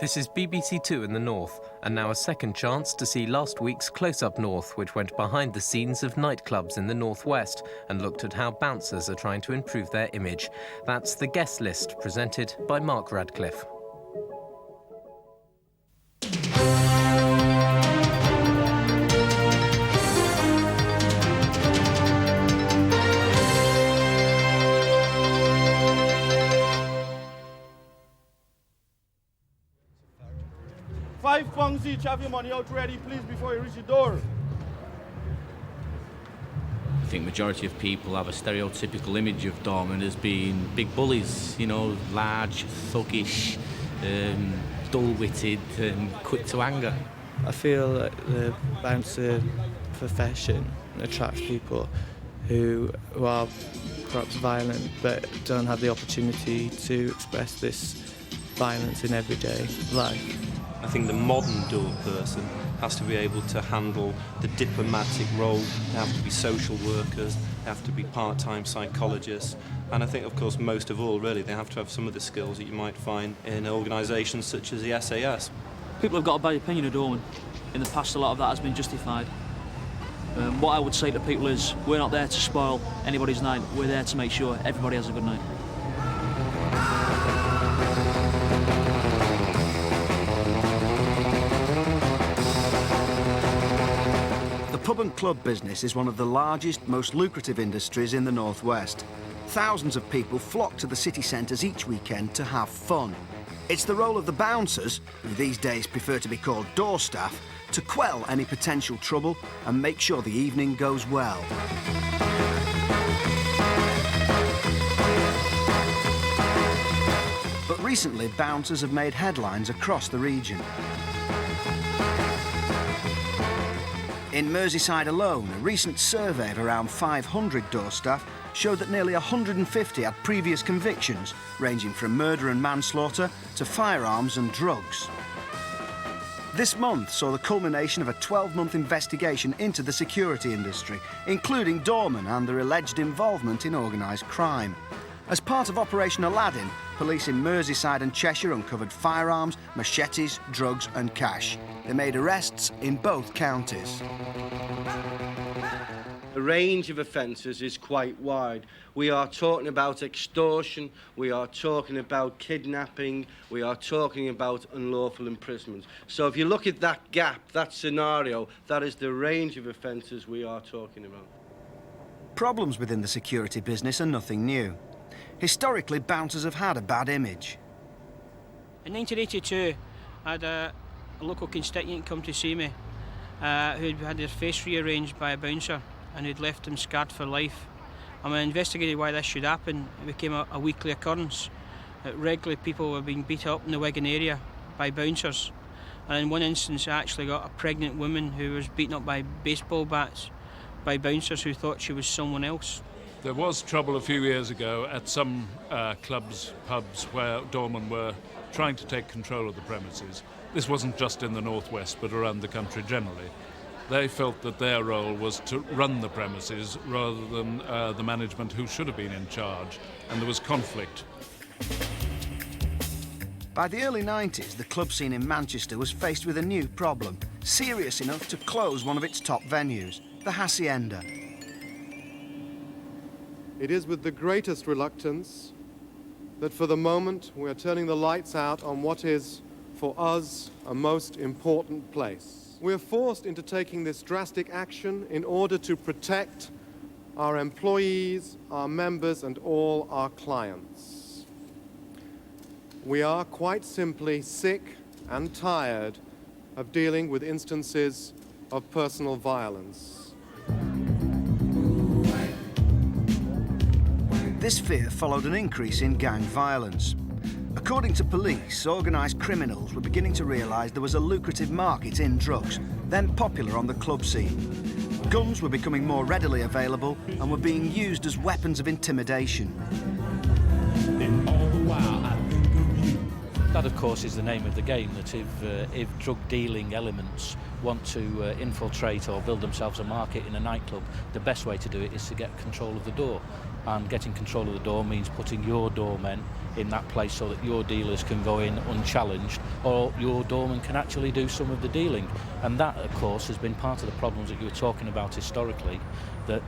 This is BBC Two in the north, and now a second chance to see last week's Close Up North, which went behind the scenes of nightclubs in the northwest and looked at how bouncers are trying to improve their image. That's The Guest List, presented by Mark Radcliffe. £5 each, have your money out ready, please, before you reach the door. I think majority of people have a stereotypical image of doormen as being big bullies, you know, large, thuggish, dull-witted and quick to anger. I feel like the bouncer profession attracts people who are perhaps violent but don't have the opportunity to express this violence in everyday life. I think the modern door person has to be able to handle the diplomatic role. They have to be social workers, they have to be part-time psychologists, and I think, of course, most of all, really, they have to have some of the skills that you might find in organisations such as the SAS. People have got a bad opinion of doormen. In the past, a lot of that has been justified. What I would say to people is, we're not there to spoil anybody's night, we're there to make sure everybody has a good night. The pub and club business is one of the largest, most lucrative industries in the northwest. Thousands of people flock to the city centres each weekend to have fun. It's the role of the bouncers, who these days prefer to be called door staff, to quell any potential trouble and make sure the evening goes well. But recently, bouncers have made headlines across the region. In Merseyside alone, a recent survey of around 500 door staff showed that nearly 150 had previous convictions, ranging from murder and manslaughter to firearms and drugs. This month saw the culmination of a 12-month investigation into the security industry, including doormen and their alleged involvement in organised crime. As part of Operation Aladdin, police in Merseyside and Cheshire uncovered firearms, machetes, drugs and cash. They made arrests in both counties. The range of offences is quite wide. We are talking about extortion, we are talking about kidnapping, we are talking about unlawful imprisonment. So if you look at that gap, that scenario, that is the range of offences we are talking about. Problems within the security business are nothing new. Historically, bouncers have had a bad image. In 1982, I had a local constituent come to see me who'd had their face rearranged by a bouncer and who'd left him scarred for life. And when I investigated why this should happen, it became a weekly occurrence. Regularly, people were being beat up in the Wigan area by bouncers. And in one instance, I actually got a pregnant woman who was beaten up by baseball bats by bouncers who thought she was someone else. There was trouble a few years ago at some clubs, pubs, where doormen were trying to take control of the premises. This wasn't just in the northwest, but around the country generally. They felt that their role was to run the premises rather than the management who should have been in charge, and there was conflict. By the early 90s, the club scene in Manchester was faced with a new problem, serious enough to close one of its top venues, the Hacienda. It is with the greatest reluctance that for the moment we are turning the lights out on what is, for us, a most important place. We are forced into taking this drastic action in order to protect our employees, our members, and all our clients. We are quite simply sick and tired of dealing with instances of personal violence. This fear followed an increase in gang violence. According to police, organised criminals were beginning to realise there was a lucrative market in drugs, then popular on the club scene. Guns were becoming more readily available and were being used as weapons of intimidation. That, of course, is the name of the game, that if drug-dealing elements want to infiltrate or build themselves a market in a nightclub, the best way to do it is to get control of the door. and getting control of the door means putting your doormen in that place so that your dealers can go in unchallenged, or your doormen can actually do some of the dealing. And that, of course, has been part of the problems that you were talking about historically, that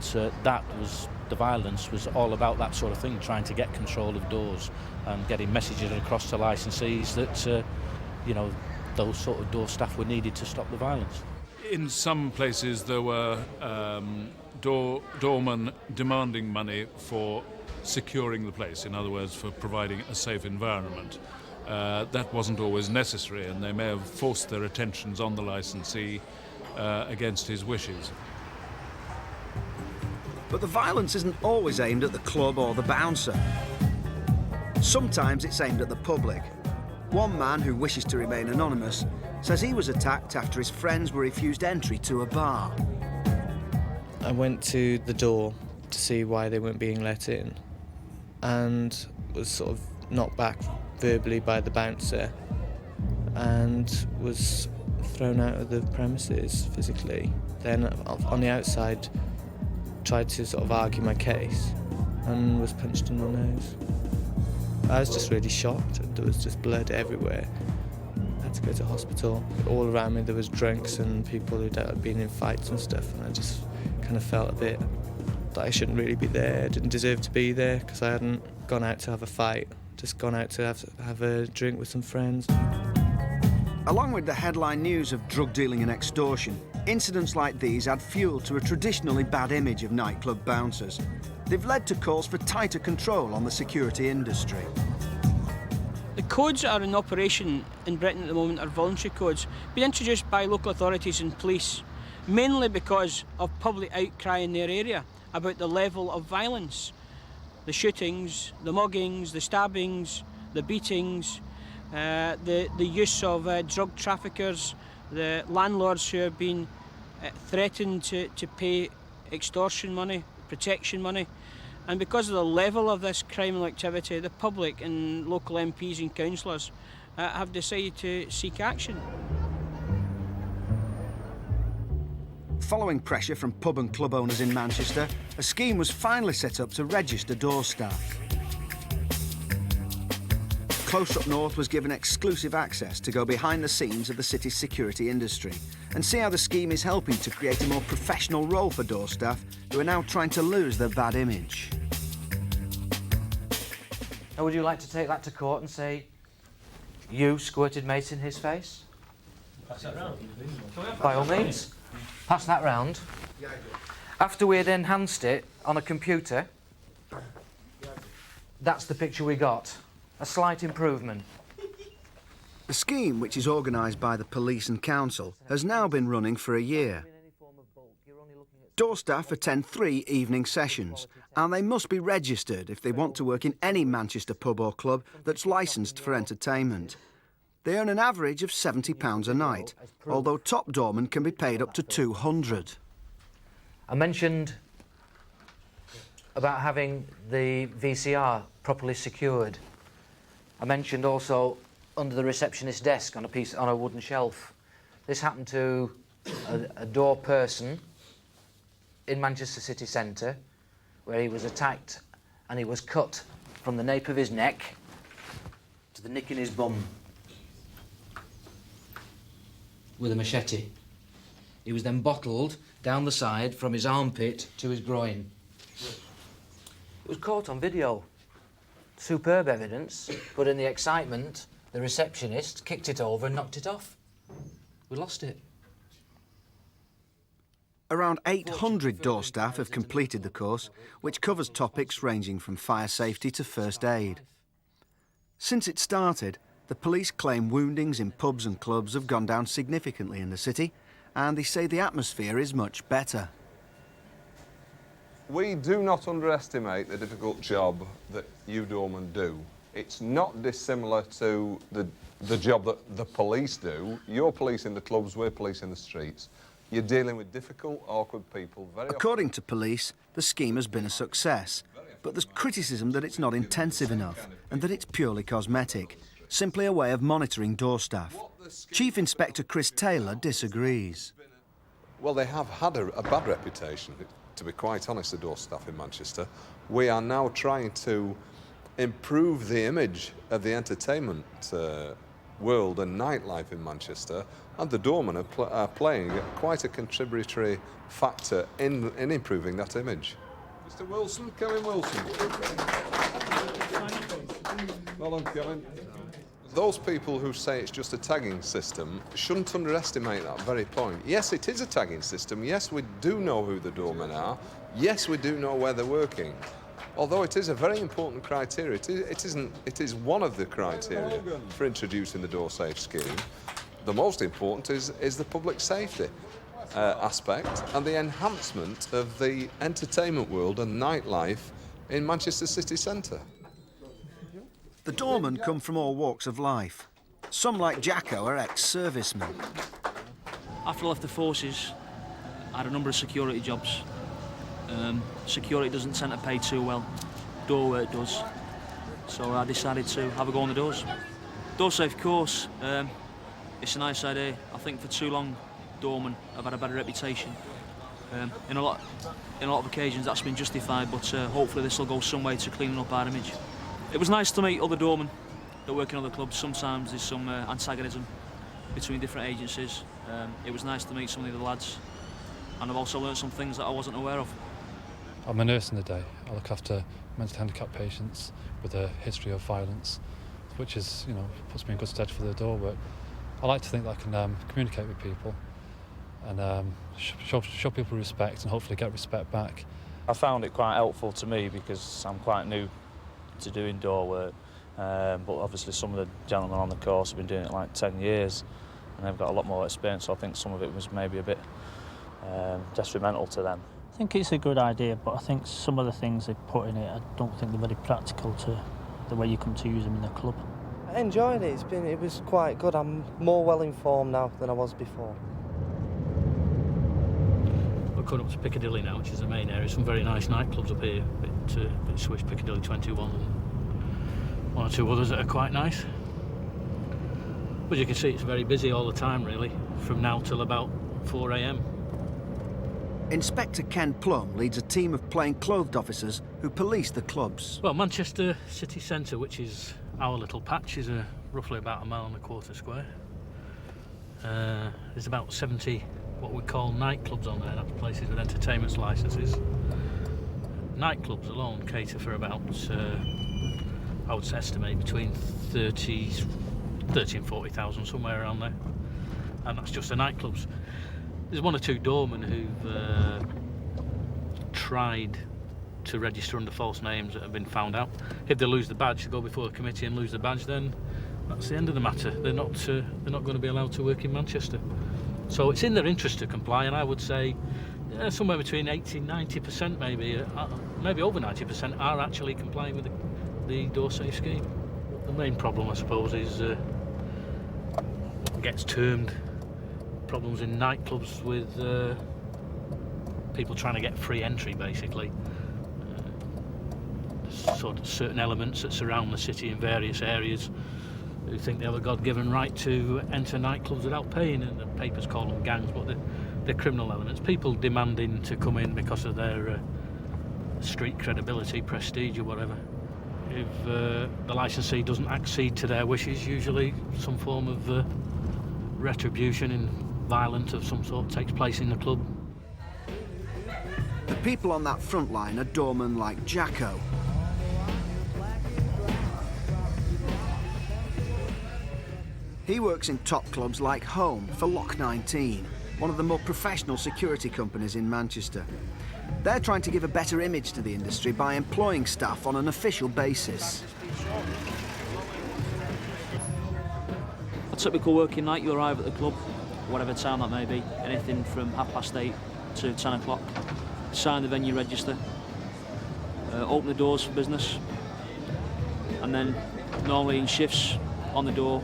the violence was all about that sort of thing, trying to get control of doors and getting messages across to licensees that, you know, those sort of door staff were needed to stop the violence. In some places there were doormen demanding money for securing the place, in other words, for providing a safe environment. That wasn't always necessary, and they may have forced their attentions on the licensee against his wishes. But the violence isn't always aimed at the club or the bouncer. Sometimes it's aimed at the public. One man, who wishes to remain anonymous, says he was attacked after his friends were refused entry to a bar. I went to the door to see why they weren't being let in, and was sort of knocked back verbally by the bouncer and was thrown out of the premises physically. Then on the outside tried to sort of argue my case and was punched in the nose. I was just really shocked. There was just blood everywhere. I had to go to hospital. All around me there was drunks and people who'd been in fights and stuff, and I just kind of felt a bit that I shouldn't really be there. I didn't deserve to be there because I hadn't gone out to have a fight, just gone out to have a drink with some friends. Along with the headline news of drug dealing and extortion, incidents like these add fuel to a traditionally bad image of nightclub bouncers. They've led to calls for tighter control on the security industry. The codes that are in operation in Britain at the moment are voluntary codes, being introduced by local authorities and police, mainly because of public outcry in their area about the level of violence. The shootings, the muggings, the stabbings, the beatings, the use of drug traffickers, the landlords who have been threatened to pay extortion money, protection money. And because of the level of this criminal activity, the public and local MPs and councillors have decided to seek action. Following pressure from pub and club owners in Manchester, a scheme was finally set up to register door staff. Close Up North was given exclusive access to go behind the scenes of the city's security industry and see how the scheme is helping to create a more professional role for door staff who are now trying to lose their bad image. Now, would you like to take that to court and say, you squirted mace in his face? Pass that round. By all means. Pass that round. After we had enhanced it on a computer, that's the picture we got. A slight improvement. The scheme, which is organised by the police and council, has now been running for a year. Door staff attend 3 evening sessions, and they must be registered if they want to work in any Manchester pub or club that's licensed for entertainment. They earn an average of £70 a night, although top doormen can be paid up to £200. I mentioned about having the VCR properly secured. I mentioned also under the receptionist's desk on a wooden shelf. This happened to a door person in Manchester city centre, where he was attacked and he was cut from the nape of his neck to the nick in his bum with a machete. He was then bottled down the side from his armpit to his groin. It was caught on video. Superb evidence, but in the excitement, the receptionist kicked it over and knocked it off. We lost it. Around 800 door staff have completed the course, which covers topics ranging from fire safety to first aid. Since it started, the police claim woundings in pubs and clubs have gone down significantly in the city, and they say the atmosphere is much better. We do not underestimate the difficult job that you doormen do. It's not dissimilar to the job that the police do. You're policing the clubs, we're policing the streets. You're dealing with difficult, awkward people. According to police, the scheme has been a success, but there's criticism that it's not intensive enough and that it's purely cosmetic, simply a way of monitoring door staff. Chief Inspector Chris Taylor disagrees. Well, they have had a bad reputation, to be quite honest, the door staff in Manchester. We are now trying to improve the image of the entertainment world and nightlife in Manchester, and the doormen are playing quite a contributory factor in improving that image. Mr. Wilson, Kevin Wilson. Well done, Kevin. Those people who say it's just a tagging system shouldn't underestimate that very point. Yes, it is a tagging system. Yes, we do know who the doormen are. Yes, we do know where they're working. Although it is a very important criteria, it is one of the criteria for introducing the door safe scheme. The most important is the public safety aspect and the enhancement of the entertainment world and nightlife in Manchester city centre. The doormen come from all walks of life. Some, like Jacko, are ex-servicemen. After I left the forces, I had a number of security jobs. Security doesn't tend to pay too well. Door work does. So I decided to have a go on the doors. Door safe course, it's a nice idea. I think for too long, doormen have had a bad reputation. In a lot of occasions that's been justified, but hopefully this will go some way to cleaning up our image. It was nice to meet other doormen that work in other clubs. Sometimes there's some antagonism between different agencies. It was nice to meet some of the other lads, and I've also learned some things that I wasn't aware of. I'm a nurse in the day. I look after mentally handicapped patients with a history of violence, which is, puts me in good stead for the door work. I like to think that I can communicate with people and show people respect and hopefully get respect back. I found it quite helpful to me because I'm quite new to doing door work, but obviously some of the gentlemen on the course have been doing it like 10 years and they've got a lot more experience, so I think some of it was maybe a bit detrimental to them. I think it's a good idea, but I think some of the things they put in it, I don't think they're very practical to the way you come to use them in the club. I enjoyed it. It was quite good. I'm more well informed now than I was before. We're coming up to Piccadilly now, which is the main area. Some very nice nightclubs up here, bit Swiss, Piccadilly 21, and one or two others that are quite nice. But you can see it's very busy all the time, really, from now till about 4 a.m. Inspector Ken Plum leads a team of plainclothed officers who police the clubs. Well, Manchester city centre, which is our little patch, is roughly about 1.25 miles square. There's about 70 what we call nightclubs on there, that's places with entertainment licences. Nightclubs alone cater for about, I would estimate, between 30 and 40,000, somewhere around there. And that's just the nightclubs. There's one or two doormen who've tried to register under false names that have been found out. If they lose the badge, they go before the committee and lose the badge, then that's the end of the matter. They're not going to be allowed to work in Manchester. So it's in their interest to comply, and I would say somewhere between 80-90%, maybe over 90%, are actually complying with the door safe scheme. The main problem, I suppose, is what gets termed problems in nightclubs with people trying to get free entry, basically. Sort of certain elements that surround the city in various areas who think they have a God-given right to enter nightclubs without paying, and the papers call them gangs, but they're criminal elements. People demanding to come in because of their street credibility, prestige or whatever. If the licensee doesn't accede to their wishes, usually some form of retribution in violence of some sort takes place in the club. The people on that front line are doormen like Jacko. He works in top clubs like Home for Lock 19, one of the more professional security companies in Manchester. They're trying to give a better image to the industry by employing staff on an official basis. A typical working night, you arrive at the club, whatever time that may be, anything from 8:30 to 10 o'clock. Sign the venue register, open the doors for business, and then normally in shifts on the door,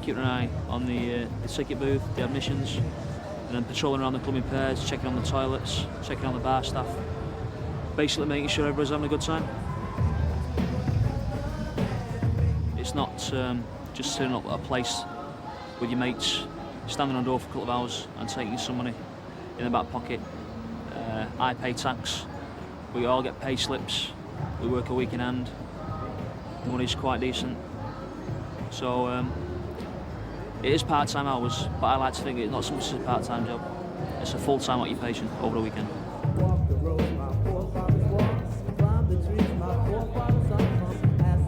keeping an eye on the ticket booth, the admissions, and then patrolling around the club in pairs, checking on the toilets, checking on the bar staff, basically making sure everybody's having a good time. It's not just turning up at a place with your mates, standing on the door for a couple of hours and taking some money in the back pocket. I pay tax, We all get pay slips. We work a week in hand. The money's quite decent. So it is part-time hours, but I like to think it's not so much as a part-time job. It's a full-time occupation over the weekend.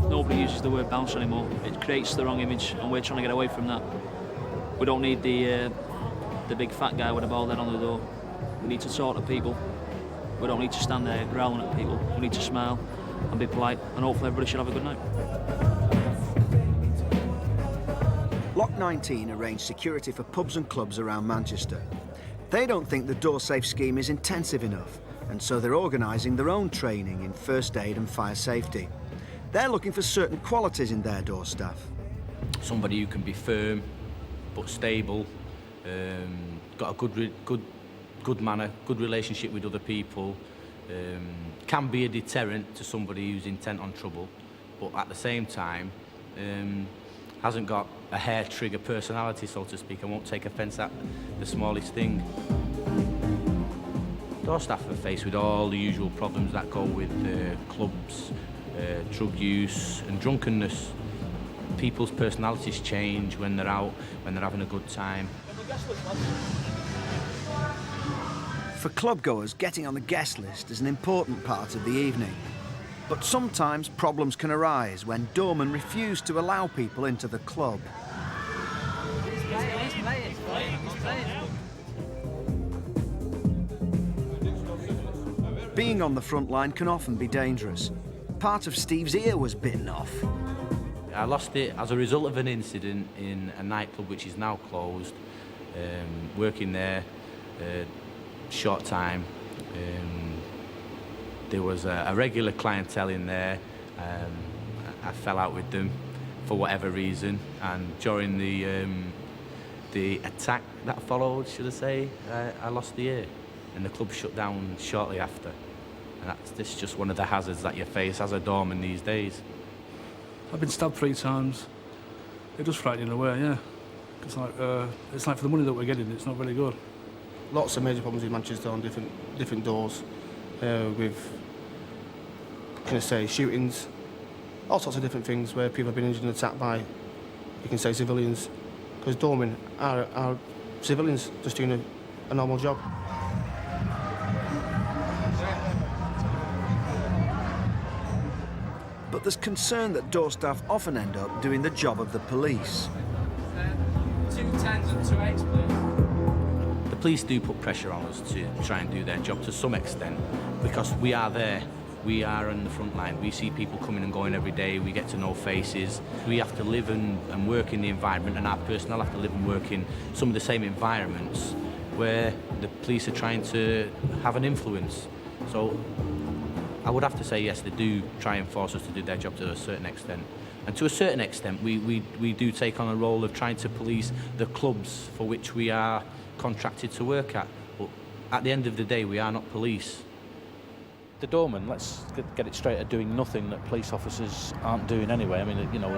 Nobody uses the word bounce anymore. It creates the wrong image, and we're trying to get away from that. We don't need the big fat guy with a bald head on the door. We need to talk to people. We don't need to stand there growling at people. We need to smile and be polite, and hopefully everybody should have a good night. Lock 19 arranged security for pubs and clubs around Manchester. They don't think the door safe scheme is intensive enough, and so they're organising their own training in first aid and fire safety. They're looking for certain qualities in their door staff. Somebody who can be firm but stable, got a good manner, good relationship with other people, can be a deterrent to somebody who's intent on trouble, but at the same time hasn't got a hair-trigger personality, so to speak, and won't take offence at the smallest thing. Door staff are faced with all the usual problems that go with clubs, drug use and drunkenness. People's personalities change when they're out, when they're having a good time. For clubgoers, getting on the guest list is an important part of the evening. But sometimes problems can arise when doormen refuse to allow people into the club. Being on the front line can often be dangerous. Part of Steve's ear was bitten off. I lost it as a result of an incident in a nightclub which is now closed. Working there, short time. There was a regular clientele in there. I fell out with them for whatever reason, and during the attack that followed, should I say, I lost the ear, and the club shut down shortly after. And this is just one of the hazards that you face as a doorman these days. I've been stabbed 3 times. It does frighten you in a way, yeah. It's like for the money that we're getting, it's not very good. Lots of major problems in Manchester on different doors, with, can I say, shootings, all sorts of different things where people have been injured and attacked by, you can say, civilians. Because doormen are civilians just doing a normal job. But there's concern that door staff often end up doing the job of the police. 2 10s and 2 8s, please. The police do put pressure on us to try and do their job to some extent, because we are there. We are on the front line. We see people coming and going every day. We get to know faces. We have to live and work in the environment, and our personnel have to live and work in some of the same environments where the police are trying to have an influence. So I would have to say yes, they do try and force us to do their job to a certain extent. And to a certain extent, we do take on a role of trying to police the clubs for which we are contracted to work at. But at the end of the day, we are not police. The doormen, let's get it straight, are doing nothing that police officers aren't doing anyway. I mean, you know,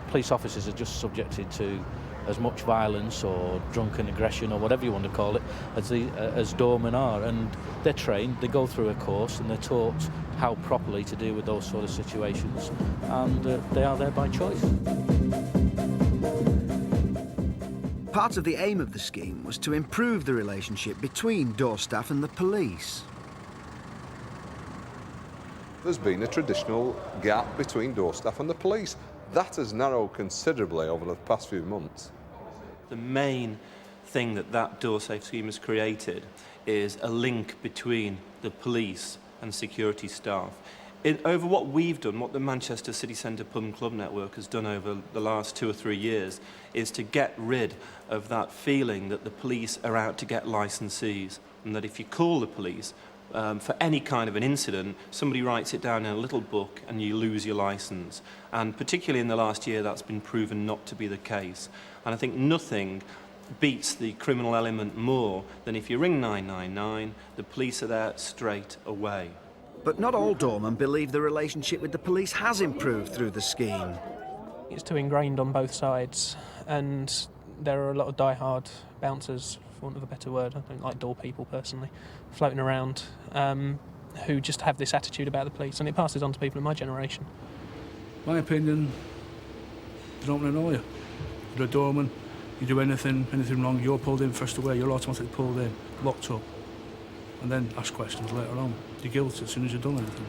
police officers are just subjected to as much violence or drunken aggression or whatever you want to call it as doormen are, and they're trained, they go through a course and they're taught how properly to deal with those sort of situations, and they are there by choice. Part of the aim of the scheme was to improve the relationship between door staff and the police. There's been a traditional gap between door staff and the police. That has narrowed considerably over the past few months. The main thing that door safe scheme has created is a link between the police and security staff. Over what we've done, what the Manchester City Centre Pub and Club Network has done over the last 2 or 3 years, is to get rid of that feeling that the police are out to get licensees, and that if you call the police for any kind of an incident, somebody writes it down in a little book and you lose your licence. And particularly in the last year, that's been proven not to be the case. And I think nothing beats the criminal element more than if you ring 999, the police are there straight away. But not all doormen believe the relationship with the police has improved through the scheme. It's too ingrained on both sides, and there are a lot of die-hard bouncers, for want of a better word. I don't like door people personally, floating around. who just have this attitude about the police, and it passes on to people in my generation. My opinion, they don't really know you. You're a doorman, you do anything wrong, you're pulled in first away, you're automatically pulled in, locked up, and then ask questions later on. You're guilty as soon as you've done anything.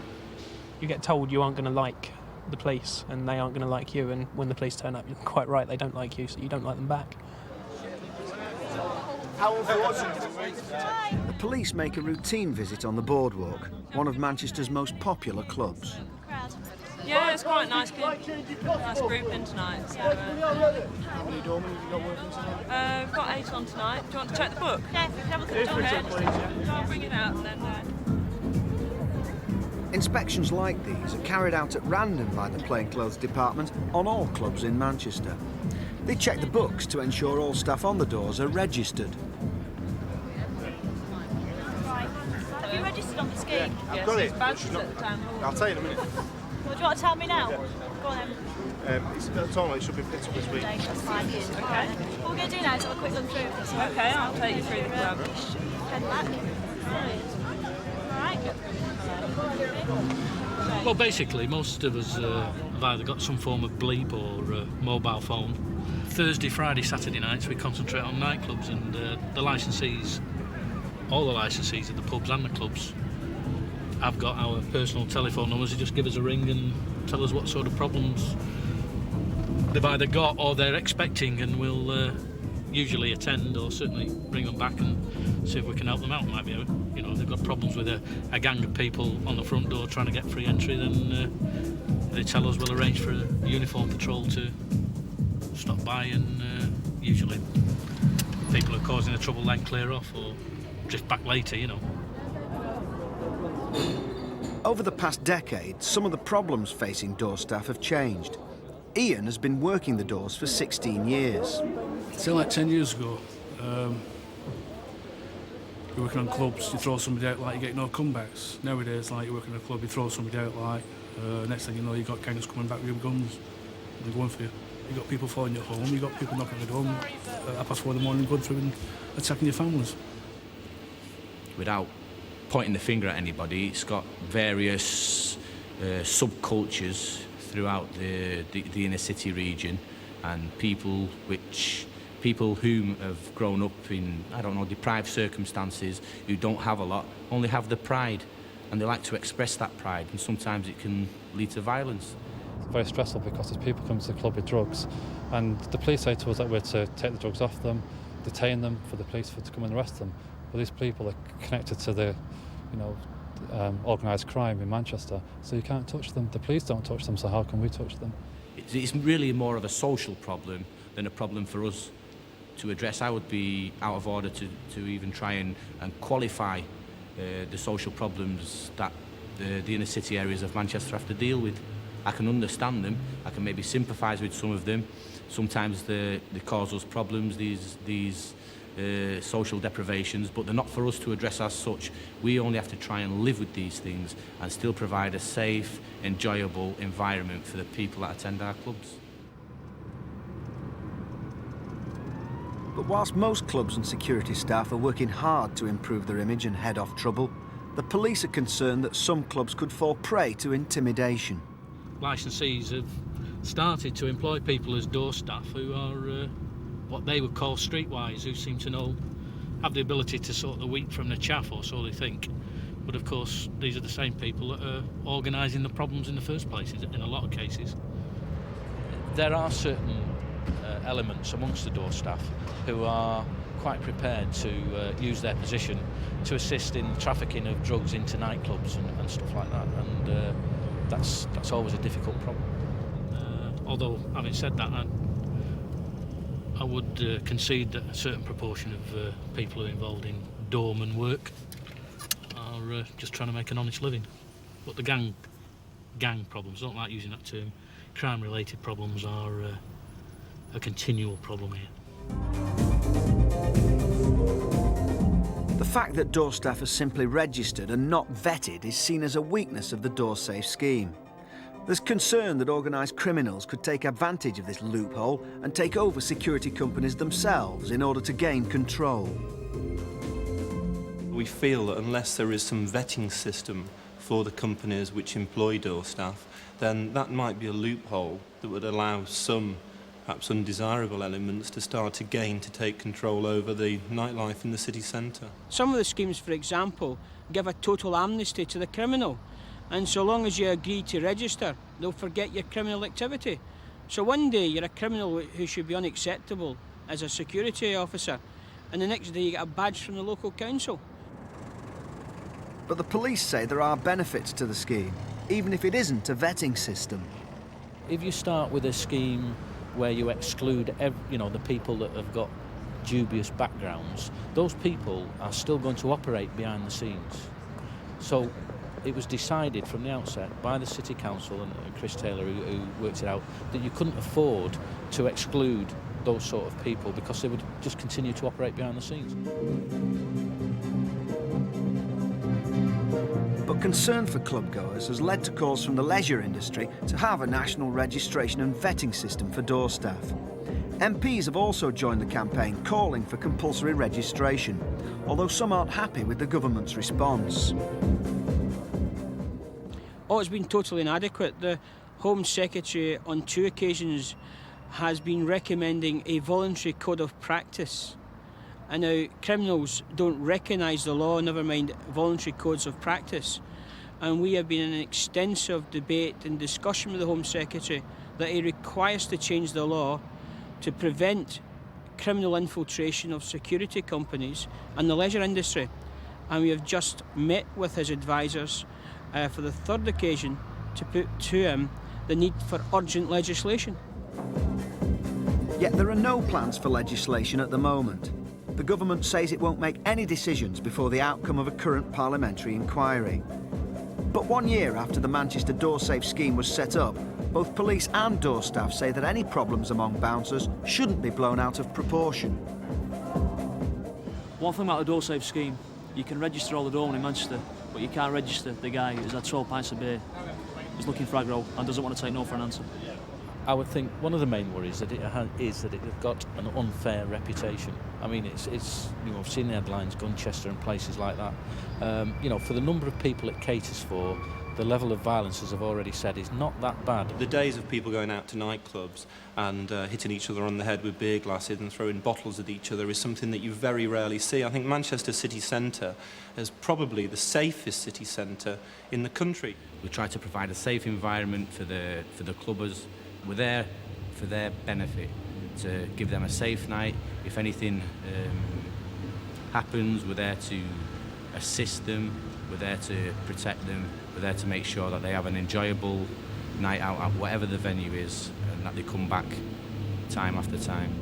You get told you aren't going to like the police, and they aren't going to like you, and when the police turn up, you're quite right, they don't like you, so you don't like them back. The police make a routine visit on the boardwalk, one of Manchester's most popular clubs. Yeah, it's quite nice. Nice group in tonight. So, How many doormen have you got working tonight? we've got 8 on tonight. Do you want to check the book? Yeah, we can have a look at the door. I'll bring it out and then. Inspections like these are carried out at random by the plainclothes department on all clubs in Manchester. They check the books to ensure all staff on the doors are registered. Have you registered on the scheme? I've got it. At the town hall. I'll tell you in a minute. Well, do you want to tell me now? Yeah. Go on then. It's it should be picked up this week. That's fine. Okay. What we're going to do now is have a quick look through this. Okay, I'll take you through the club. Head back. Alright. Well, basically, most of us have either got some form of bleep or mobile phone. Thursday, Friday, Saturday nights, we concentrate on nightclubs, and the licensees, all the licensees of the pubs and the clubs, have got our personal telephone numbers. They just give us a ring and tell us what sort of problems they've either got or they're expecting, and we'll usually attend or certainly bring them back and see if we can help them out. Might be, you know, if they've got problems with a gang of people on the front door trying to get free entry, then they tell us we'll arrange for a uniform patrol to stop by, and usually people who are causing the trouble then clear off or drift back later, you know. Over the past decade, some of the problems facing door staff have changed. Ian has been working the doors for 16 years. Say like 10 years ago, you're working on clubs, you throw somebody out like you get no comebacks. Nowadays, like you're working at a club, you throw somebody out like, next thing you know, you've got gangs coming back with guns and they're going for you. You've got people following you home, you've got people knocking at the door at 4:30 in the morning, going through and attacking your families. Without pointing the finger at anybody, it's got various subcultures throughout the inner city region, and people whom have grown up in, I don't know, deprived circumstances, who don't have a lot, only have the pride, and they like to express that pride, and sometimes it can lead to violence. It's very stressful because there's people come to the club with drugs, and the police say to us that we're to take the drugs off them, detain them for the police to come and arrest them. But these people are connected to the, you know, organised crime in Manchester, so you can't touch them. The police don't touch them, so how can we touch them? It's really more of a social problem than a problem for us to address. I would be out of order to even try and qualify the social problems that the inner city areas of Manchester have to deal with. I can understand them, I can maybe sympathise with some of them. Sometimes they cause us problems, these social deprivations, but they're not for us to address as such. We only have to try and live with these things and still provide a safe, enjoyable environment for the people that attend our clubs. But whilst most clubs and security staff are working hard to improve their image and head off trouble, the police are concerned that some clubs could fall prey to intimidation. Licensees have started to employ people as door staff who are what they would call streetwise, who seem to have the ability to sort the wheat from the chaff, or so they think. But of course, these are the same people that are organising the problems in the first place in a lot of cases. There are certain elements amongst the door staff who are quite prepared to use their position to assist in trafficking of drugs into nightclubs and stuff like that, and that's always a difficult problem. Although, having said that, I would concede that a certain proportion of people who are involved in doorman work are just trying to make an honest living. But the gang problems, I don't like using that term, crime-related problems are a continual problem here. The fact that door staff are simply registered and not vetted is seen as a weakness of the Door Safe scheme. There's concern that organised criminals could take advantage of this loophole and take over security companies themselves in order to gain control. We feel that unless there is some vetting system for the companies which employ door staff, then that might be a loophole that would allow some perhaps undesirable elements to start again to take control over the nightlife in the city centre. Some of the schemes, for example, give a total amnesty to the criminal, and so long as you agree to register, they'll forget your criminal activity. So one day you're a criminal who should be unacceptable as a security officer, and the next day you get a badge from the local council. But the police say there are benefits to the scheme, even if it isn't a vetting system. If you start with a scheme where you exclude the people that have got dubious backgrounds, those people are still going to operate behind the scenes. So it was decided from the outset by the City Council and Chris Taylor, who worked it out, that you couldn't afford to exclude those sort of people because they would just continue to operate behind the scenes. But concern for clubgoers has led to calls from the leisure industry to have a national registration and vetting system for door staff. MPs have also joined the campaign calling for compulsory registration, although some aren't happy with the government's response. Oh, it's been totally inadequate. The Home Secretary on 2 occasions has been recommending a voluntary code of practice. And now criminals don't recognise the law, never mind voluntary codes of practice. And we have been in an extensive debate and discussion with the Home Secretary that he requires to change the law to prevent criminal infiltration of security companies and the leisure industry. And we have just met with his advisors for the 3rd occasion to put to him the need for urgent legislation. Yet there are no plans for legislation at the moment. The government says it won't make any decisions before the outcome of a current parliamentary inquiry. But 1 year after the Manchester Door Safe scheme was set up, both police and door staff say that any problems among bouncers shouldn't be blown out of proportion. One thing about the Door Safe scheme, you can register all the doormen in Manchester, but you can't register the guy who's had 12 pints of beer, who's looking for aggro and doesn't want to take no for an answer. I would think one of the main worries that it has got an unfair reputation. I mean, it's I've seen the headlines, Gunchester and places like that. For the number of people it caters for, the level of violence, as I've already said, is not that bad. The days of people going out to nightclubs and hitting each other on the head with beer glasses and throwing bottles at each other is something that you very rarely see. I think Manchester city centre is probably the safest city centre in the country. We try to provide a safe environment for the clubbers. We're there for their benefit, to give them a safe night. If anything happens, we're there to assist them, we're there to protect them, we're there to make sure that they have an enjoyable night out at whatever the venue is and that they come back time after time.